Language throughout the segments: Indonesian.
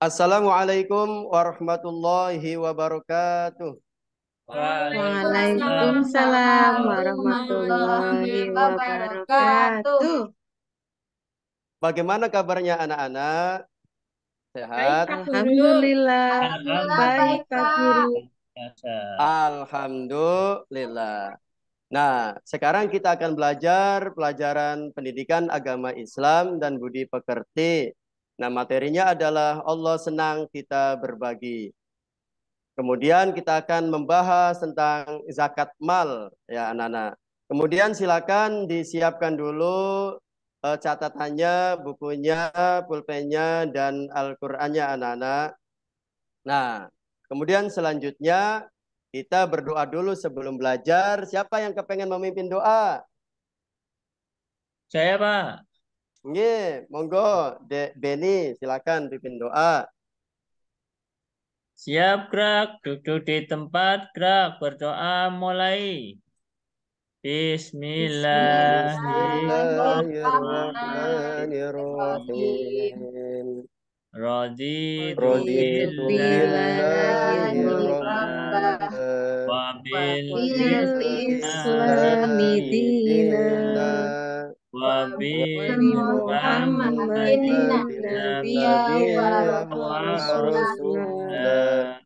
Assalamualaikum warahmatullahi wabarakatuh. Waalaikumsalam Waalaikumsalam warahmatullahi warahmatullahi wabarakatuh. wabarakatuh. Bagaimana kabarnya anak-anak? Baik, Sehat? Pak Guru. Alhamdulillah, Alhamdulillah baik baik, Pak Pak. Guru. Alhamdulillah. Nah, sekarang kita akan belajar pelajaran pendidikan agama Islam dan budi pekerti. Nah, materinya adalah Allah senang kita berbagi. Kemudian kita akan membahas tentang zakat mal, ya anak-anak. Kemudian silakan disiapkan dulu catatannya, bukunya, pulpennya, dan Al-Qur'annya anak-anak. Nah, kemudian selanjutnya kita berdoa dulu sebelum belajar. Siapa yang kepengen memimpin doa? Saya Pak, Nggih, monggo, Dek Beni, silakan pimpin doa. siap gerak, duduk di tempat gerak, berdoa mulai. Bismillahirrahmanirrahim. Bismillahirrahmanirrahim. Raditu Raditu billahi billahi Billahi robban Rabbah robban Rabban wa wa bil bil wabil islami islami Islami dina Dina wa bi wa wa wa bi bi Muhammadin Muhammadin Muhammadin nabiyya Muhammadin wa nabiyya nabiyya wa wa rasulah rasulah. rasulah. rasulah.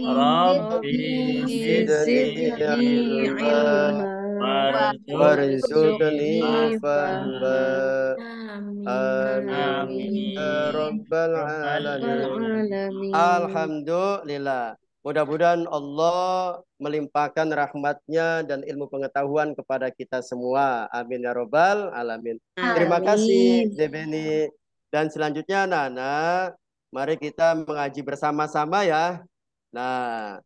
Rabbi zidni Rabbi zidni zidni ilma ilma ilma warzuqni warzuqni warzuqni fahma. fahma. amin Amin ya Amin. Amin. rabbal Rabbal Rabbal alamin. alamin. Alhamdulillah. Mudah-mudahan Allah melimpahkan rahmatnya dan ilmu pengetahuan kepada kita semua. Amin ya robbal alamin. Terima kasih Amin. Debeni. Dan selanjutnya Nana, mari kita mengaji bersama-sama ya. Nah,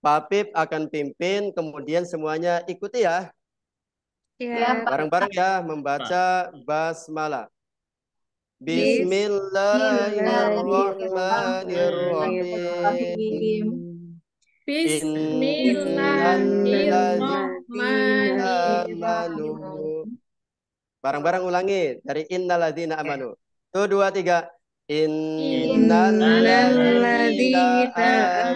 Pak Pip akan pimpin, kemudian semuanya ikuti ya. ya Nah, Ya, Pak. bareng-bareng ya Pak. membaca basmalah. Bismillahirrahmanirrahim. Bismillahirrahmanirrahim. Bismillahirrahmanirrahim. Innalladzina amanu. Bismillahirrahmanirrahim. Bareng-bareng ulangi dari innalladzina Ya. amanu. Tuh, dua, tiga. Innalladzina Innalladzina amanu Amanu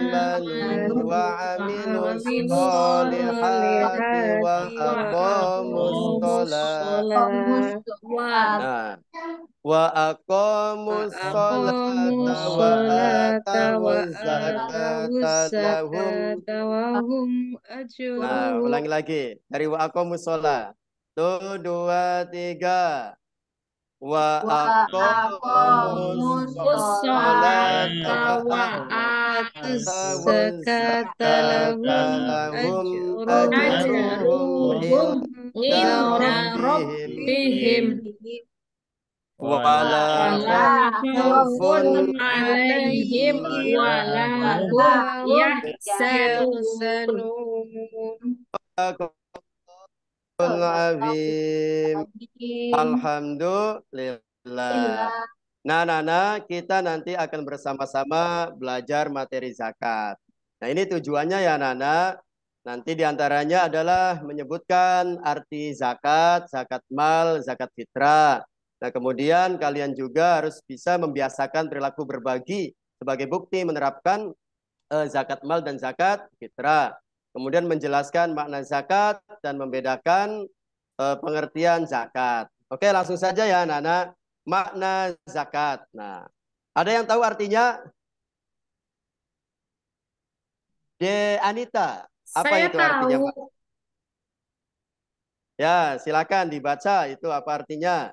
wa amanu wa wa amilus amilus amilus solihati wa solihati solihati wa wa aqamus aqamus aqamus sholat. sholat sholat Nah, wa wa aqamus aqamus sholata wa sholata wa atawuz atawus zakata lahum. zakata wa hum Nah, ajrun. ulangi lagi dari wa aqamus sholat. Tuh, dua, tiga. Wa wa aqamus aqamus sholata sholata wa wa Atus atawuz zakata zakata lahum lahum ajruhum ajruhum ajruhum inda inda rabbihim rabbihim Wala wala wala wala khaufun khaufun khaufun alaihim alaihim wala wala hum hum wala hum yahzanun. yahzanun. azim. Amin. Alhamdulillah. Nah, Nana, kita nanti akan bersama-sama belajar materi zakat. Nah, ini tujuannya ya, Nana. Nanti diantaranya adalah menyebutkan arti zakat, zakat mal, zakat fitrah. Nah, kemudian kalian juga harus bisa membiasakan perilaku berbagi sebagai bukti menerapkan zakat mal dan zakat fitrah. Kemudian menjelaskan makna zakat dan membedakan pengertian zakat. Oke, langsung saja ya, Nana. Makna zakat. Nah, ada yang tahu artinya? De Anita, apa Saya itu artinya, Mbak? tahu Ya, silakan dibaca. Itu apa artinya?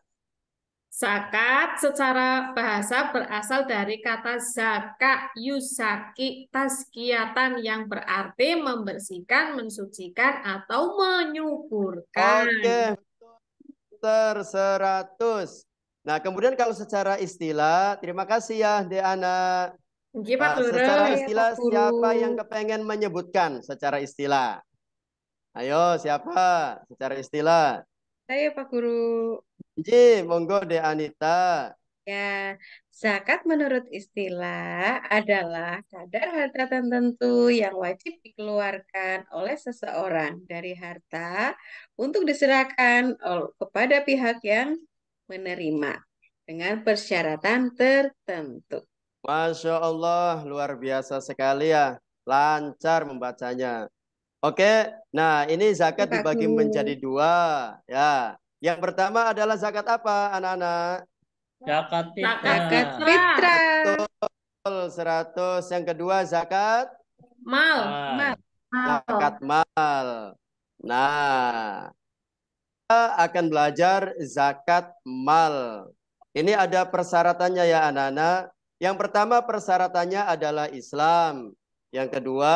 zakat secara bahasa berasal dari kata zaka yusaki tazkiyatan yang berarti membersihkan, mensucikan, atau menyuburkan. Oke, ter 100. Nah, kemudian kalau secara istilah, terima kasih ya, De Ana. Oke, Pak Nah, Guru. secara Ya, Pak istilah, Guru. siapa yang kepengen menyebutkan secara istilah? Ayo, siapa? Secara istilah. Saya Pak Guru. Ji, monggo De Anita. Ya, zakat menurut istilah adalah kadar harta tertentu yang wajib dikeluarkan oleh seseorang dari harta untuk diserahkan kepada pihak yang menerima dengan persyaratan tertentu. Masya Allah, luar biasa sekali ya. Lancar membacanya. Oke, nah ini zakat Pak dibagi Guru. menjadi dua. Ya, yang pertama adalah zakat apa, anak-anak? Zakat Zakat fitrah. fitrah. Betul, 100. Yang kedua zakat Mal. Mal. zakat mal. Nah, kita akan belajar zakat mal. Ini ada persyaratannya ya anak-anak. Yang pertama persyaratannya adalah Islam. Yang kedua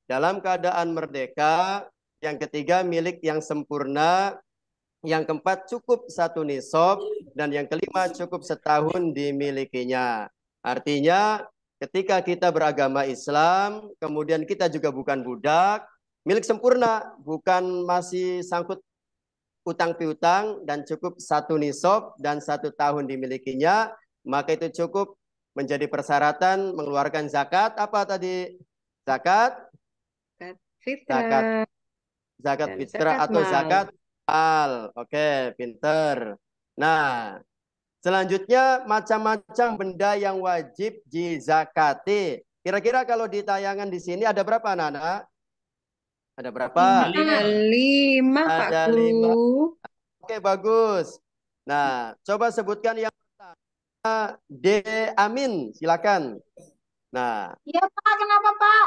dalam keadaan merdeka. Yang ketiga milik yang sempurna. Yang keempat cukup 1 nisab. Dan yang kelima cukup setahun dimilikinya. Artinya ketika kita beragama Islam, kemudian kita juga bukan budak, milik sempurna, bukan masih sangkut utang piutang dan cukup 1 nisab dan 1 tahun dimilikinya, maka itu cukup menjadi persyaratan mengeluarkan zakat apa tadi? Zakat, Zakat zakat, fitrah zakat dan fitrah zakat atau mal. zakat mal. Oke, pinter. Nah, selanjutnya macam-macam benda yang wajib dizakati. Kira-kira kalau di tayangan di sini ada berapa anak-anak? Ada berapa? Ada 5, Pak Ada 5. Guru. Oke, bagus. Nah, coba sebutkan yang pertama. D. Amin, silakan. Nah, Iya Pak, kenapa Pak?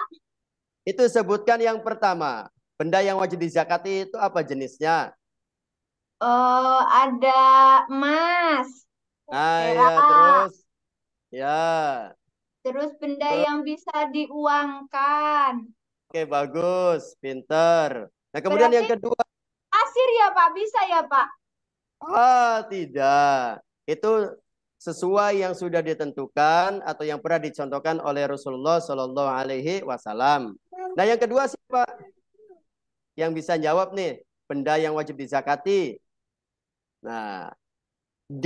itu sebutkan yang pertama. Benda yang wajib dizakati itu apa jenisnya? Ada emas, Nah, ya, perak, terus. Ya, terus benda terus. yang bisa diuangkan. Oke, bagus. Pinter. Nah, kemudian yang Berarti kedua. pasir ya Pak, bisa ya Pak? Tidak. Itu sesuai yang sudah ditentukan atau yang pernah dicontohkan oleh Rasulullah Shallallahu Alaihi Wasallam. Nah, yang kedua siapa yang bisa jawab nih? Benda yang wajib dizakati. Nah, D.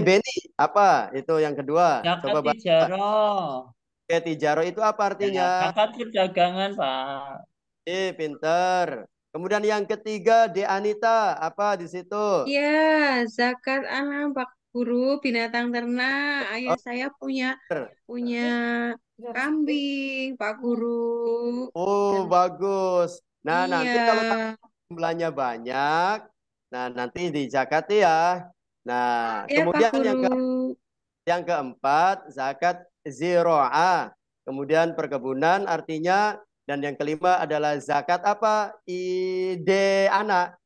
Beni apa? Itu yang kedua. Zakat Coba baca. tijarah. Oke, tijaro itu apa Ya, artinya? zakat perdagangan, Pak. Pinter. Kemudian yang ketiga, D. Anita apa di situ? Ya, zakat anak Pak Guru, binatang ternak. Ayah Oh, saya punya pinter. kambing, Pak Guru. Oh, Dan bagus. Nah, nanti kalau iya, jumlahnya banyak, nah nanti dizakati ya. Nah, ya Pak kemudian Guru. yang keempat, zakat ziro'ah. Kemudian perkebunan artinya, dan yang kelima adalah zakat apa? Ide anak.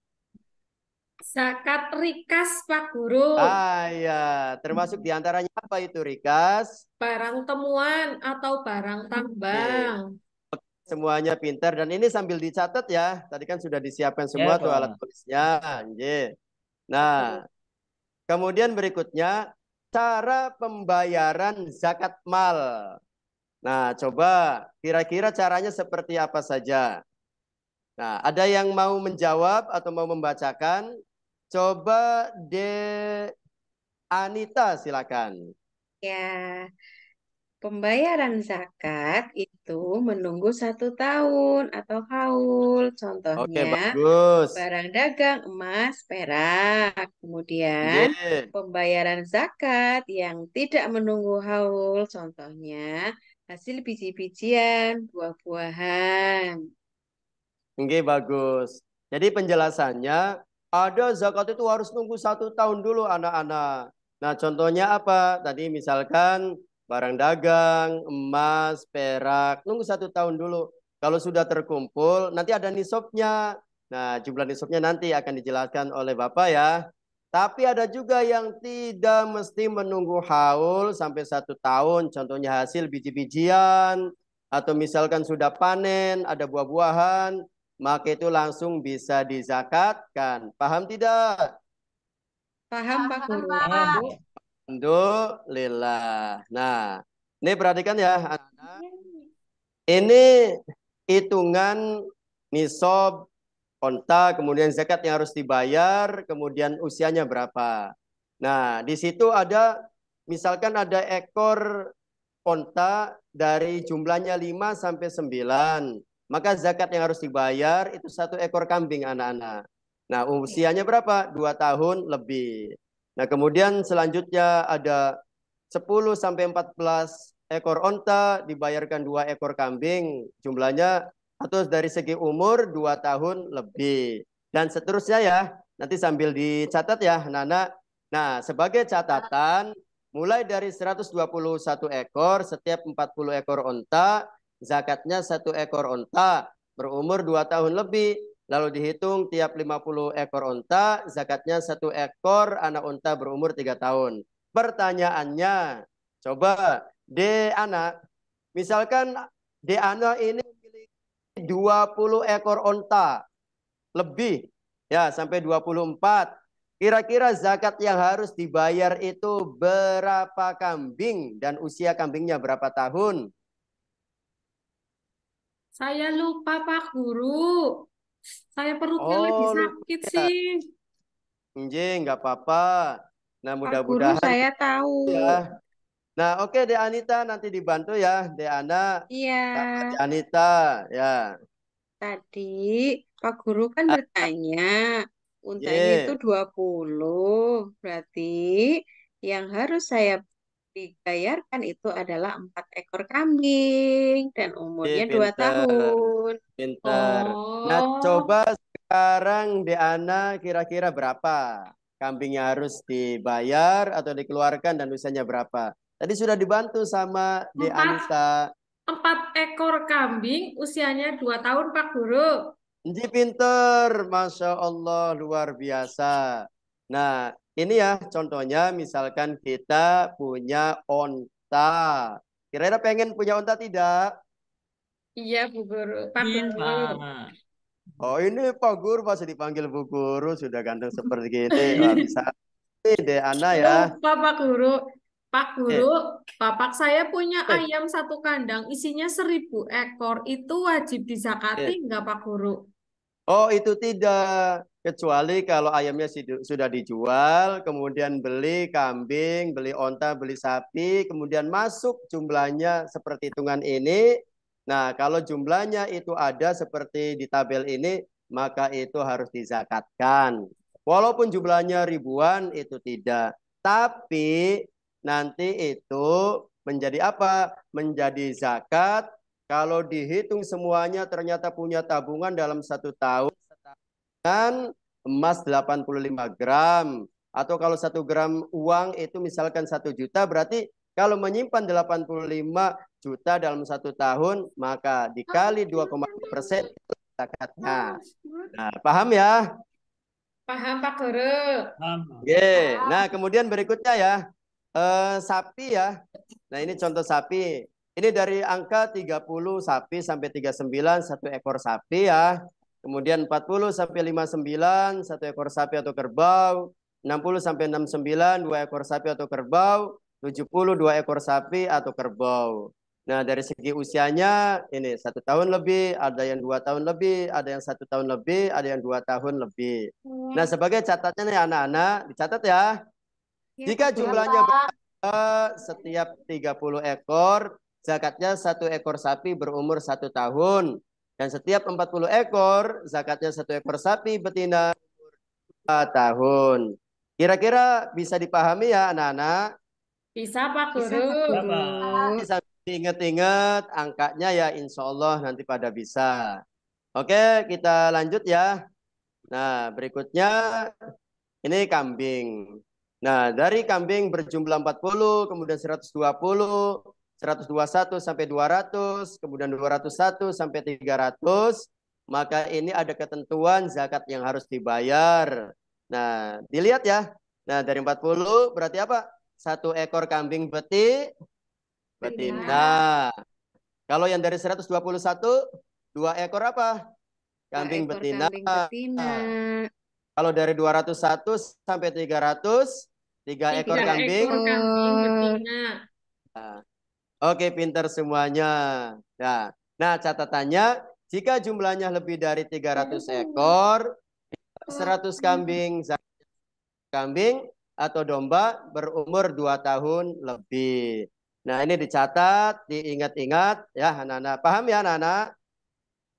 Zakat rikas, Pak Guru. Ya, termasuk diantaranya apa itu Rikas? Barang temuan atau barang tambang. Semuanya pintar dan ini sambil dicatat ya. Tadi kan sudah disiapkan Ya, semua tuh alat Pak. tulisnya. Nggih. Nah, kemudian berikutnya cara pembayaran zakat mal. Nah, coba kira-kira caranya seperti apa saja? Nah, ada yang mau menjawab atau mau membacakan? Coba De Anita silakan. Ya, pembayaran zakat itu menunggu 1 tahun atau haul. Oke, Contohnya, bagus. barang dagang emas, perak. Kemudian, Nggih. pembayaran zakat yang tidak menunggu haul. Contohnya, hasil biji-bijian, buah-buahan. Nggih, bagus. Jadi penjelasannya ada zakat itu harus nunggu 1 tahun dulu anak-anak. Nah, contohnya apa? Tadi misalkan barang dagang, emas, perak, nunggu 1 tahun dulu. Kalau sudah terkumpul, nanti ada nisabnya. Nah, jumlah nisabnya nanti akan dijelaskan oleh Bapak ya. Tapi ada juga yang tidak mesti menunggu haul sampai 1 tahun. Contohnya hasil biji-bijian, atau misalkan sudah panen, ada buah-buahan, maka itu langsung bisa dizakatkan. Paham tidak? Paham, Pak Paham Guru? Paham, Pak. Bu? Alhamdulillah. Nah, ini perhatikan ya anak-anak. Ini hitungan nisab onta, kemudian zakat yang harus dibayar, kemudian usianya berapa. Nah, di situ ada, misalkan ada ekor onta dari jumlahnya 5 sampai 9. Maka zakat yang harus dibayar itu 1 ekor kambing anak-anak. Nah, usianya berapa? 2 tahun lebih. Nah, kemudian selanjutnya ada 10 sampai 14 ekor onta dibayarkan 2 ekor kambing, jumlahnya atau dari segi umur 2 tahun lebih. Dan seterusnya ya, nanti sambil dicatat ya Nana. Nah, sebagai catatan, mulai dari 121 ekor, setiap 40 ekor onta, zakatnya 1 ekor onta berumur 2 tahun lebih. Lalu dihitung tiap 50 ekor onta, zakatnya 1 ekor anak onta berumur 3 tahun. Pertanyaannya, coba D anak, misalkan D anak ini memiliki 20 ekor onta lebih, ya sampai 24. Kira-kira zakat yang harus dibayar itu berapa kambing dan usia kambingnya berapa tahun? Saya lupa Pak Guru. Saya perutnya lagi Oh, lupa sakit ya. sih. Nggak apa-apa. Nah, Pak Guru, mudah-mudahan saya tahu. ya. Nah, oke De Anita nanti dibantu ya, De Ana Iya, sama De Anita ya. tadi Pak Guru kan bertanya, untanya itu Ye, 20. Berarti yang harus saya dibayarkan itu adalah 4 ekor kambing dan umurnya 2 pinter, tahun. pinter. Nah, Oh, coba sekarang De Ana kira-kira berapa kambing yang harus dibayar atau dikeluarkan dan usianya berapa? Tadi sudah dibantu sama De empat, Anita. 4 ekor kambing usianya 2 tahun Pak Guru. Nji pinter, Masya Allah, luar biasa. Nah, ini ya contohnya misalkan kita punya onta. Kira-kira pengen punya onta tidak? Iya Bu Guru, Pak Ingin, Guru. Pak. Oh ini Pak Guru masih dipanggil Bu Guru, sudah ganteng seperti ini. Wah, bisa nih deh Ana ya. Lupa Pak Guru. Pak Guru, Eh, bapak saya punya eh, ayam 1 kandang, isinya 1.000 ekor. Itu wajib eh. dizakati nggak Pak Guru? Oh itu tidak. Kecuali kalau ayamnya sudah dijual, kemudian beli kambing, beli onta, beli sapi, kemudian masuk jumlahnya seperti hitungan ini. Nah, kalau jumlahnya itu ada seperti di tabel ini, maka itu harus dizakatkan. Walaupun jumlahnya ribuan, itu tidak. Tapi nanti itu menjadi apa? Menjadi zakat kalau dihitung semuanya ternyata punya tabungan dalam 1 tahun dengan emas 85 gram. Atau kalau 1 gram uang itu misalkan 1 juta, berarti kalau menyimpan 85 juta dalam 1 tahun, maka dikali 2,5% zakatnya. Nah, paham ya? Paham Pak Guru. Paham. Oke. Nah, kemudian berikutnya ya, sapi ya. Nah, ini contoh sapi. Ini dari angka 30 sapi sampai 39 1 ekor sapi ya. Kemudian 40 sampai 59 1 ekor sapi atau kerbau. 60 sampai 69 2 ekor sapi atau kerbau. 70 2 ekor sapi atau kerbau. Nah, dari segi usianya ini 1 tahun lebih, ada yang 2 tahun lebih, ada yang 1 tahun lebih, ada yang 2 tahun lebih. Nah, sebagai catatan nih anak-anak, dicatat ya. Ya Jika Pak Ya, Guru. jumlahnya Pak. setiap 30 ekor, zakatnya 1 ekor sapi berumur 1 tahun. Dan setiap 40 ekor, zakatnya 1 ekor sapi betina 2 tahun. Kira-kira bisa dipahami ya anak-anak? Bisa Pak Bisa Guru. Pak Guru. Bapak. Bisa diingat-ingat angkanya ya insya Allah nanti pada bisa. Oke, kita lanjut ya. Nah, berikutnya ini kambing. Nah, dari kambing berjumlah 40, kemudian 120, 121 sampai 200, kemudian 201 sampai 300, maka ini ada ketentuan zakat yang harus dibayar. Nah, dilihat ya. Nah, dari 40 berarti apa? 1 ekor kambing Betina. betina. Kalau yang dari 121, 2 ekor apa? 2 Kambing ekor betina. kambing betina. Kalau dari 201 sampai 300, 3 ekor 3 kambing. ekor kambing Ekor. betina. Nah, oke, pintar semuanya. Nah, nah, catatannya, jika jumlahnya lebih dari 300 ekor, 100 kambing, kambing atau domba berumur 2 tahun lebih. Nah, ini dicatat, diingat-ingat ya, anak-anak. Paham ya, anak-anak?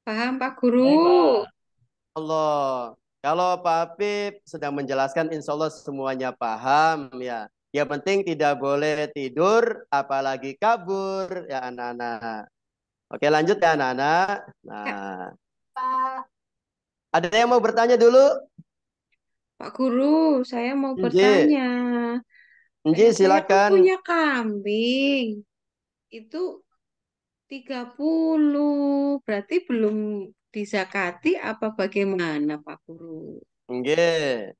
Paham Pak Guru? Baik, Pak. Allah. Kalau Pak Habib sedang menjelaskan, insya Allah semuanya paham ya. Yang penting tidak boleh tidur, apalagi kabur ya anak-anak. Oke, lanjut ya anak-anak. Ya, Nah, Pak. ada yang mau bertanya dulu? Pak Guru, saya mau Nji, bertanya. Nji Ayah saya kan silakan. punya kambing. Itu 30. Berarti belum disakati apa bagaimana, Pak Guru? Nggih.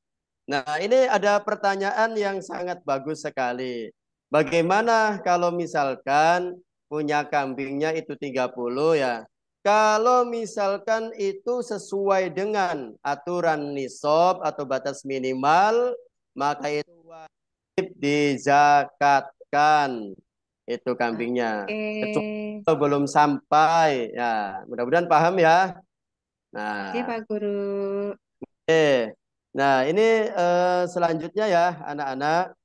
Nah, ini ada pertanyaan yang sangat bagus sekali. Bagaimana kalau misalkan punya kambingnya itu 30 ya. Kalau misalkan itu sesuai dengan aturan nisab atau batas minimal, maka itu wajib dizakatkan itu kambingnya. Kecuali Oke. kalau belum sampai. Ya, mudah-mudahan paham ya. Oke, Nah, Pak Guru. oke. Nah, ini selanjutnya ya, anak-anak.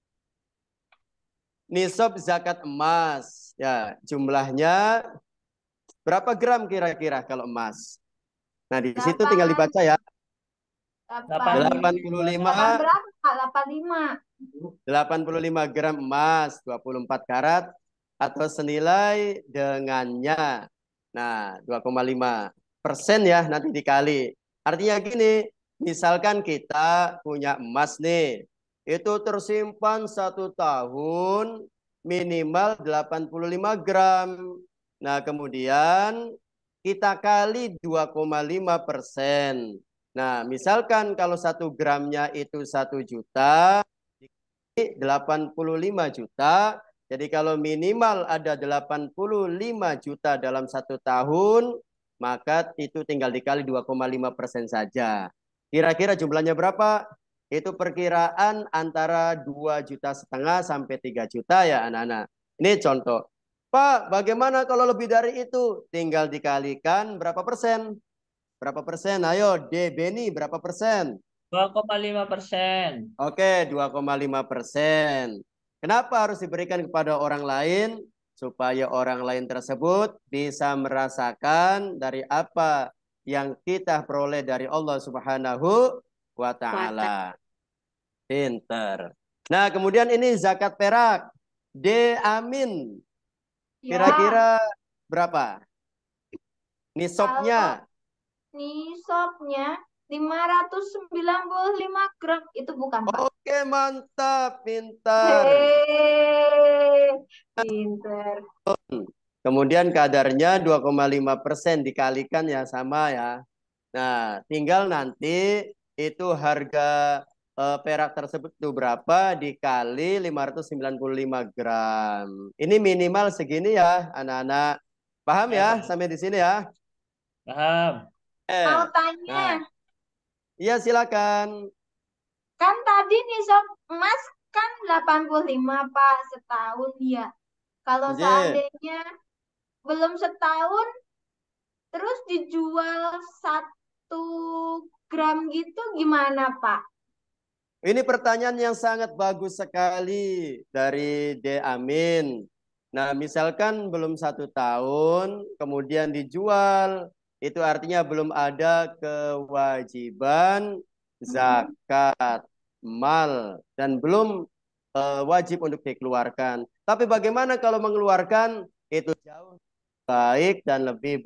Nisab zakat emas. Ya, jumlahnya berapa gram kira-kira kalau emas? Nah, di situ tinggal 8, dibaca ya. 8, 85 8 berapa, Pak? 85. 85 gram emas, 24 karat atau senilai dengannya. Nah, 2,5% ya nanti dikali. Artinya gini, misalkan kita punya emas nih, itu tersimpan 1 tahun minimal 85 gram. Nah, kemudian kita kali 2,5%. Nah, misalkan kalau 1 gramnya itu 1 juta, 85 juta. Jadi kalau minimal ada 85 juta dalam 1 tahun, maka itu tinggal dikali 2,5% saja. Kira-kira jumlahnya berapa? Itu perkiraan antara 2,5 juta sampai 3 juta ya anak-anak. Ini contoh. Pak, bagaimana kalau lebih dari itu? Tinggal dikalikan berapa persen? Berapa persen? Ayo, D. Beni, berapa persen? 2,5%. Oke, 2,5%. Kenapa harus diberikan kepada orang lain? Supaya orang lain tersebut bisa merasakan dari apa yang kita peroleh dari Allah Subhanahu wa Watak. Ta'ala. Pinter. Nah, kemudian ini zakat perak. D. Amin. Ya, Kira-kira berapa? kalau Nisabnya. nisabnya 595 gram. Itu bukan, Pak. Oke, mantap. Pintar. Hei, pinter. Kemudian kadarnya 2,5% dikalikan ya sama ya. Nah, tinggal nanti itu harga perak tersebut itu berapa dikali 595 gram. Ini minimal segini ya anak-anak. Paham Ya, ya Pak. sampai di sini ya? Paham. Mau Nah, tanya, iya silakan. kan tadi nisab emas kan 85, Pak, setahun ya. Kalau Nggih. seandainya belum setahun, terus dijual 1 gram gitu gimana, Pak? Ini pertanyaan yang sangat bagus sekali dari D. Amin. Nah, misalkan belum 1 tahun, kemudian dijual, itu artinya belum ada kewajiban zakat mal dan belum wajib untuk dikeluarkan. Tapi bagaimana kalau mengeluarkan itu jauh baik dan lebih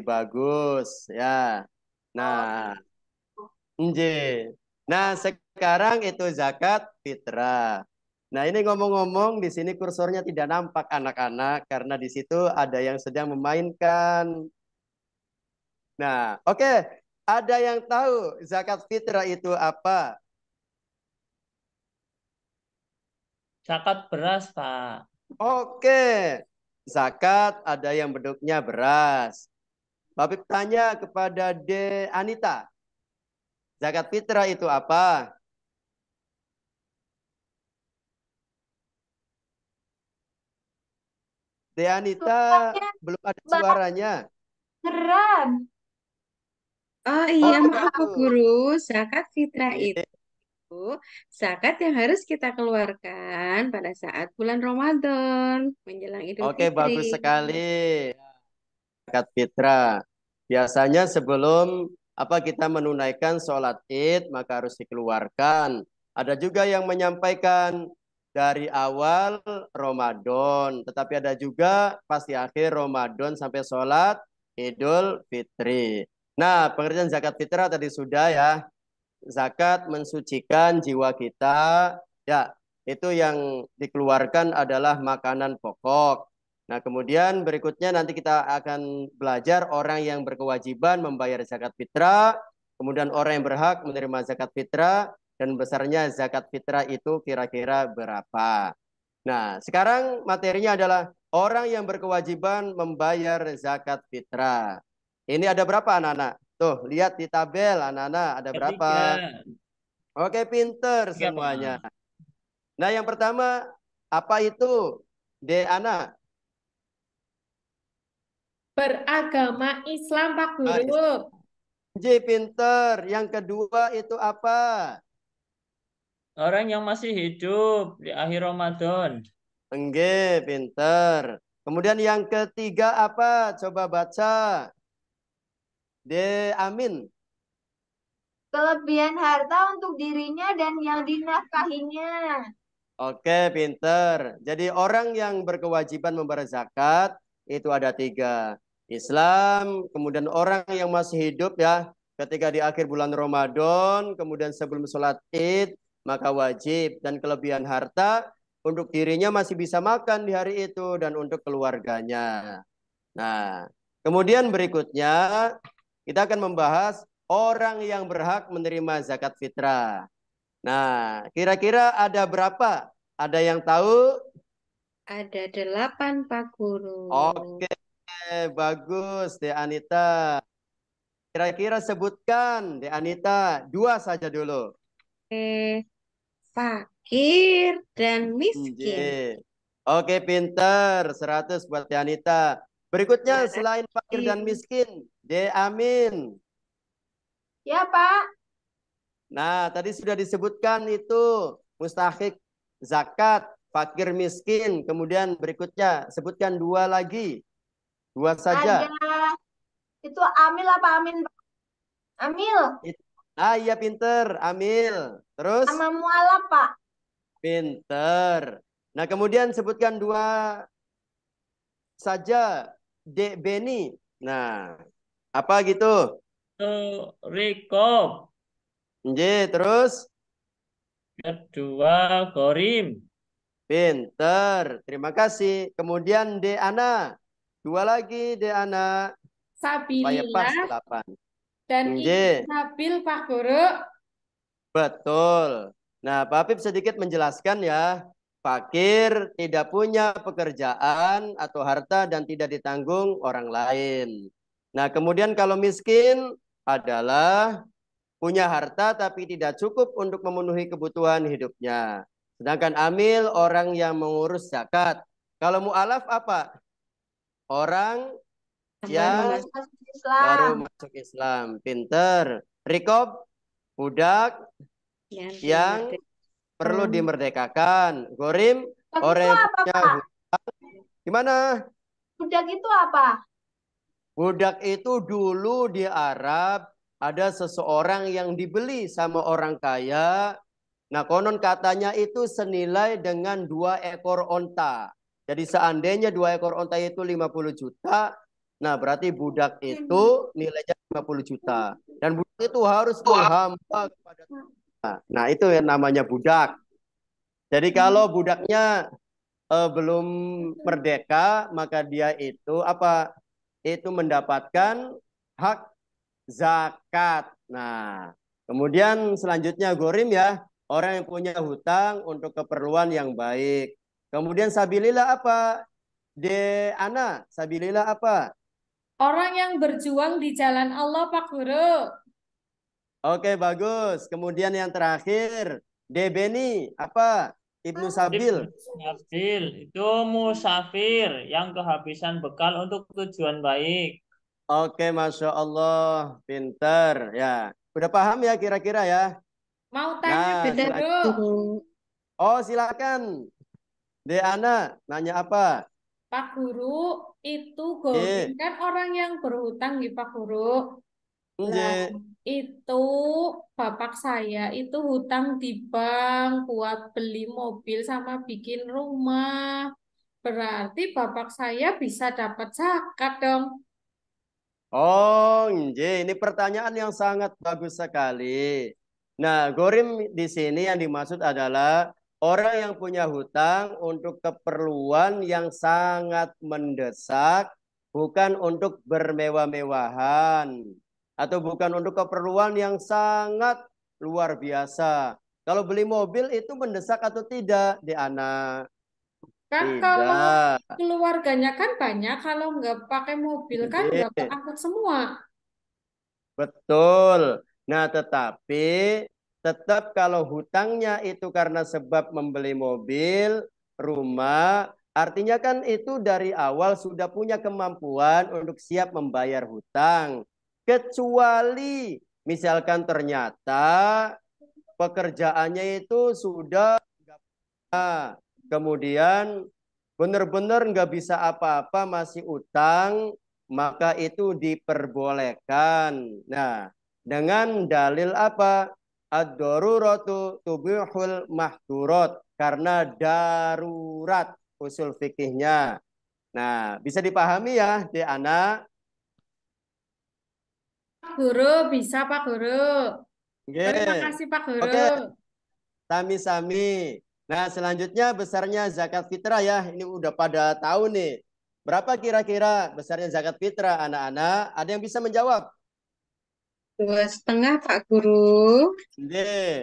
bagus ya. Oh, Nah, gitu. nggih. Nah, sekarang itu zakat fitrah. Nah, ini ngomong-ngomong di sini kursornya tidak nampak anak-anak karena di situ ada yang sedang memainkan. Nah, oke. Ada yang tahu zakat fitrah itu apa? Zakat beras, Pak. Oke. Zakat ada yang bentuknya beras. Bapak tanya kepada D. Anita. Zakat fitrah itu apa? D. Anita Suaranya belum ada Bang suaranya. Geram. Oh Oh, iya, Oh, maaf Pak begitu. Guru. Zakat fitrah Iya. itu zakat yang harus kita keluarkan pada saat bulan Ramadan menjelang Idul Oke, Fitri. bagus sekali. Zakat fitrah. Biasanya sebelum kita menunaikan sholat Id, maka harus dikeluarkan. Ada juga yang menyampaikan dari awal Ramadan, tetapi ada juga pas di akhir Ramadan sampai sholat Idul Fitri. Nah, pengertian zakat fitrah tadi sudah ya. Zakat mensucikan jiwa kita. Ya, itu yang dikeluarkan adalah makanan pokok. Nah, kemudian berikutnya nanti kita akan belajar orang yang berkewajiban membayar zakat fitrah, kemudian orang yang berhak menerima zakat fitrah, dan besarnya zakat fitrah itu kira-kira berapa. Nah, sekarang materinya adalah orang yang berkewajiban membayar zakat fitrah. Ini ada berapa anak-anak? Tuh, lihat di tabel anak-anak ada Ada berapa? 3. Oke, pinter 3, semuanya. Pak. Nah, yang pertama, apa itu? Ana. Beragama Islam, Pak Ah, Guru. pinter. Yang kedua itu apa? Orang yang masih hidup di akhir Ramadan. Engge, pinter. Kemudian yang ketiga apa? Coba baca. Amin. Kelebihan harta untuk dirinya dan yang dinafkahinya. Oke, pinter. Jadi orang yang berkewajiban membayar zakat itu ada 3. Islam, kemudian orang yang masih hidup ya, ketika di akhir bulan Ramadan, kemudian sebelum sholat Id, maka wajib. Dan kelebihan harta untuk dirinya masih bisa makan di hari itu dan untuk keluarganya. Nah, kemudian berikutnya kita akan membahas orang yang berhak menerima zakat fitrah. Nah, kira-kira ada berapa? Ada yang tahu? Ada 8, Pak Guru. Oke, bagus, De Anita. Kira-kira sebutkan, De Anita, 2 saja dulu. Oke, fakir dan miskin. Oke, pinter. 100 buat De Anita. Berikutnya, selain fakir dan Makasih. miskin, De Amin. Ya, Pak. Nah, tadi sudah disebutkan itu mustahik zakat, fakir miskin. Kemudian berikutnya sebutkan 2 lagi. 2 saja. Ada itu Amil apa Amin, Pak? Amil Ah iya pinter, Amil. Terus sama mualaf, Pak. pinter. Nah, kemudian sebutkan 2 saja. Dek Beni. Nah, apa gitu? Rikob. Terus Kedua, Gorim. pinter. Terima kasih. Kemudian De Ana. 2 lagi De Ana. Supaya pas Sabilillah 8. dan Ibu Sabil, Pak Guru. Betul. Nah, Pak Habib sedikit menjelaskan ya. Fakir tidak punya pekerjaan atau harta dan tidak ditanggung orang lain. Nah, kemudian kalau miskin adalah punya harta tapi tidak cukup untuk memenuhi kebutuhan hidupnya. Sedangkan amil orang yang mengurus zakat. Kalau mu'alaf apa? Orang yang Masuk baru Islam. masuk Islam. Pinter. Rikob, budak yang perlu dimerdekakan. Gorim, Budak orang itu yang apa, punya Pak? hutang. Gimana? Budak itu apa? Budak itu dulu di Arab ada seseorang yang dibeli sama orang kaya. Nah, konon katanya itu senilai dengan 2 ekor onta. Jadi seandainya 2 ekor onta itu 50 juta, nah berarti budak itu nilainya 50 juta. Dan budak itu harus menghamba kepada Tuhan. Nah, itu yang namanya budak. Jadi kalau budaknya belum merdeka, maka dia itu apa? Itu mendapatkan hak zakat. Nah, kemudian selanjutnya gorim ya, orang yang punya hutang untuk keperluan yang baik. Kemudian sabilillah apa? Ana, sabilillah apa? Orang yang berjuang di jalan Allah, Pak Guru. Oke, bagus. Kemudian yang terakhir, Beni apa? Ibnu Sabil. Sabil itu musafir yang kehabisan bekal untuk tujuan baik. Oke, Masya Allah. Pinter. Ya, udah paham ya kira-kira ya? Mau tanya, Nah, Sudah, Pak Guru. oh silakan. Ana, nanya apa? Pak Guru, itu gorim kan orang yang berhutang di Pak Guru. Lah, Nggih. itu bapak saya itu hutang di bank buat beli mobil sama bikin rumah. Berarti bapak saya bisa dapat zakat dong. Oh, nggih, ini pertanyaan yang sangat bagus sekali. Nah, Gorim di sini yang dimaksud adalah orang yang punya hutang untuk keperluan yang sangat mendesak, bukan untuk bermewah-mewahan, atau bukan untuk keperluan yang sangat luar biasa. Kalau beli mobil itu mendesak atau tidak, di anak? Kan kalau Tidak. keluarganya kan banyak, kalau nggak pakai mobil kan nggak Nggih. keangkut semua. Betul. Nah, tetapi tetap kalau hutangnya itu karena sebab membeli mobil, rumah, artinya kan itu dari awal sudah punya kemampuan untuk siap membayar hutang. Kecuali misalkan ternyata pekerjaannya itu sudah kemudian benar-benar nggak bisa apa-apa masih utang, maka itu diperbolehkan. Nah, dengan dalil apa? Ad-daruratu tubihul mahdurat, karena darurat usul fikihnya. Nah, bisa dipahami ya, di anak. Pak Guru, bisa Pak Guru. Terima Oke. kasih Pak Guru. Oke, sami-sami. Nah, selanjutnya besarnya zakat fitrah ya. Ini udah pada tahu nih. Berapa kira-kira besarnya zakat fitrah anak-anak? Ada yang bisa menjawab? 2,5 Pak Guru. D,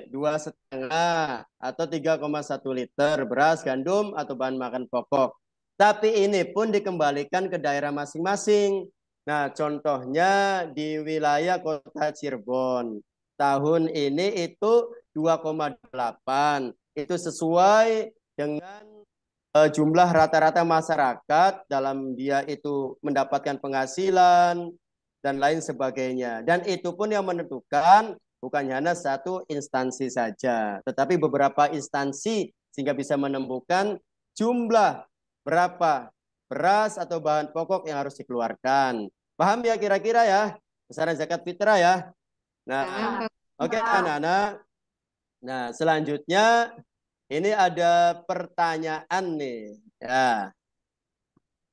2,5 atau 3,1 liter beras, gandum, atau bahan makan pokok. Tapi ini pun dikembalikan ke daerah masing-masing. Nah, contohnya di wilayah kota Cirebon. Tahun ini itu 2,8. Itu sesuai dengan jumlah rata-rata masyarakat dalam dia itu mendapatkan penghasilan dan lain sebagainya. Dan itu pun yang menentukan bukan hanya satu instansi saja, tetapi beberapa instansi sehingga bisa menemukan jumlah berapa beras atau bahan pokok yang harus dikeluarkan. Paham ya kira-kira ya besaran zakat fitrah ya? Nah, Paham, Pak. oke Paham. anak-anak. Nah, selanjutnya ini ada pertanyaan nih. Ya,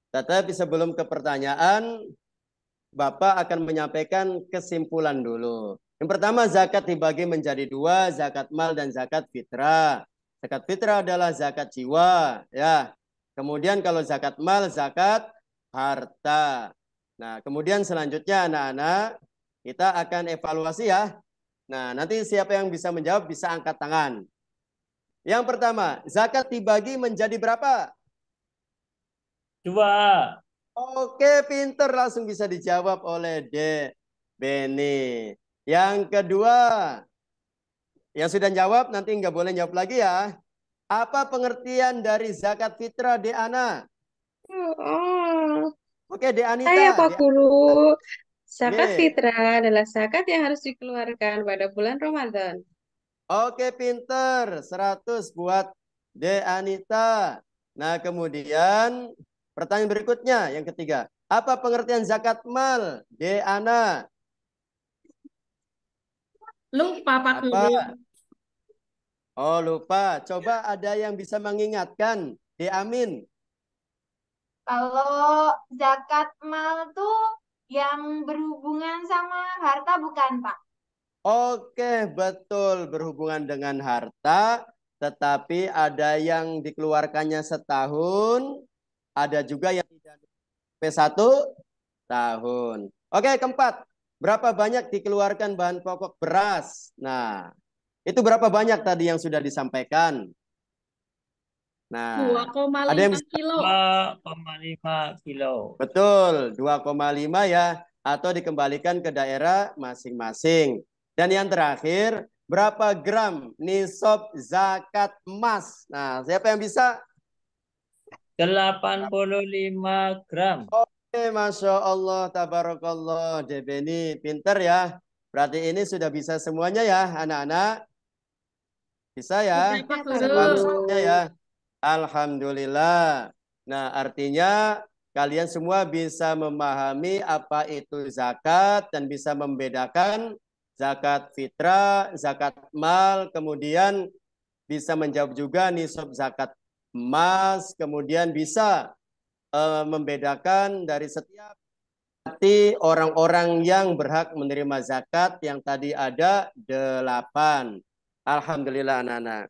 tetapi sebelum ke pertanyaan, Bapak akan menyampaikan kesimpulan dulu. Yang pertama, zakat dibagi menjadi dua, zakat mal dan zakat fitrah. Zakat fitrah adalah zakat jiwa, ya. Kemudian kalau zakat mal, zakat harta. Nah, kemudian selanjutnya anak-anak, kita akan evaluasi ya. Nah, nanti siapa yang bisa menjawab bisa angkat tangan. Yang pertama, zakat dibagi menjadi berapa? 2. Oke, pinter langsung bisa dijawab oleh Beni. Yang kedua, yang sudah jawab nanti nggak boleh jawab lagi ya. Apa pengertian dari zakat fitrah Ana? Oh, Oke, saya Anita. Pak Guru. Zakat Nggih. fitrah adalah zakat yang harus dikeluarkan pada bulan Ramadan. Oke, pinter. 100 buat Anita. Nah, kemudian pertanyaan berikutnya, yang ketiga. Apa pengertian zakat mal, Ana? Lupa Pak Apa? Guru. Oh, lupa. Coba ada yang bisa mengingatkan. Amin. Kalau zakat mal tuh yang berhubungan sama harta bukan, Pak? Oke, betul. Berhubungan dengan harta. Tetapi ada yang dikeluarkannya setahun. Ada juga yang tidak sampai 1 tahun. Oke, keempat. Berapa banyak dikeluarkan bahan pokok beras? Nah, itu berapa banyak tadi yang sudah disampaikan? Nah, ada yang 2,5 bisa? kilo. 2,5 kilo. Betul, 2,5 ya. Atau dikembalikan ke daerah masing-masing. Dan yang terakhir, berapa gram nisab zakat emas? Nah, siapa yang bisa? 85 gram. Masya Allah, tabarakallah, Debeni, pinter ya. Berarti ini sudah bisa semuanya ya, anak-anak. Bisa ya, Sudah Pak Ya, Pak bisa paham Guru. semuanya Guru. ya. Alhamdulillah. Nah, artinya kalian semua bisa memahami apa itu zakat dan bisa membedakan zakat fitrah, zakat mal, kemudian bisa menjawab juga nisab zakat emas, kemudian bisa membedakan dari setiap hati orang-orang yang berhak menerima zakat yang tadi ada 8. Alhamdulillah anak-anak.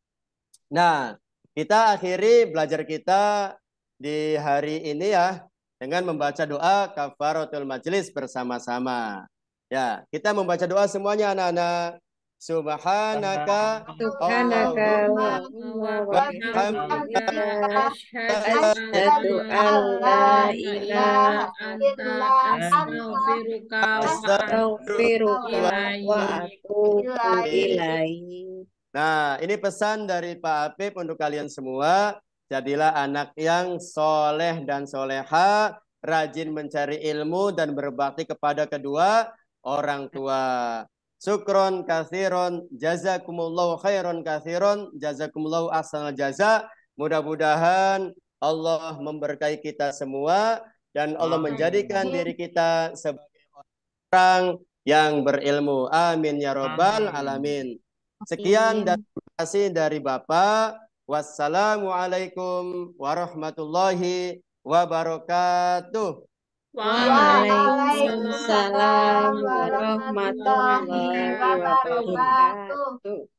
Nah, kita akhiri belajar kita di hari ini ya dengan membaca doa kafaratul majlis bersama-sama. Ya, kita membaca doa semuanya anak-anak. Subhanaka Subhanaka Allahumma Allahumma wa bihamdika asyhadu an la ilaha Astaghfiruka wa astaghfiruka wa atubu ilaihi. Nah, ini pesan dari Pak Apip untuk kalian semua. Jadilah anak yang soleh dan soleha, rajin mencari ilmu dan berbakti kepada kedua orang tua. Syukron kathiron, jazakumullahu khairon kathiron, jazakumullahu ahsanal jaza. Mudah-mudahan Allah memberkahi kita semua dan Allah menjadikan diri kita sebagai orang yang berilmu. Amin ya robbal alamin. Sekian dan terima kasih dari Bapak. Wassalamualaikum warahmatullahi wabarakatuh. Waalaikumsalam warahmatullahi wabarakatuh.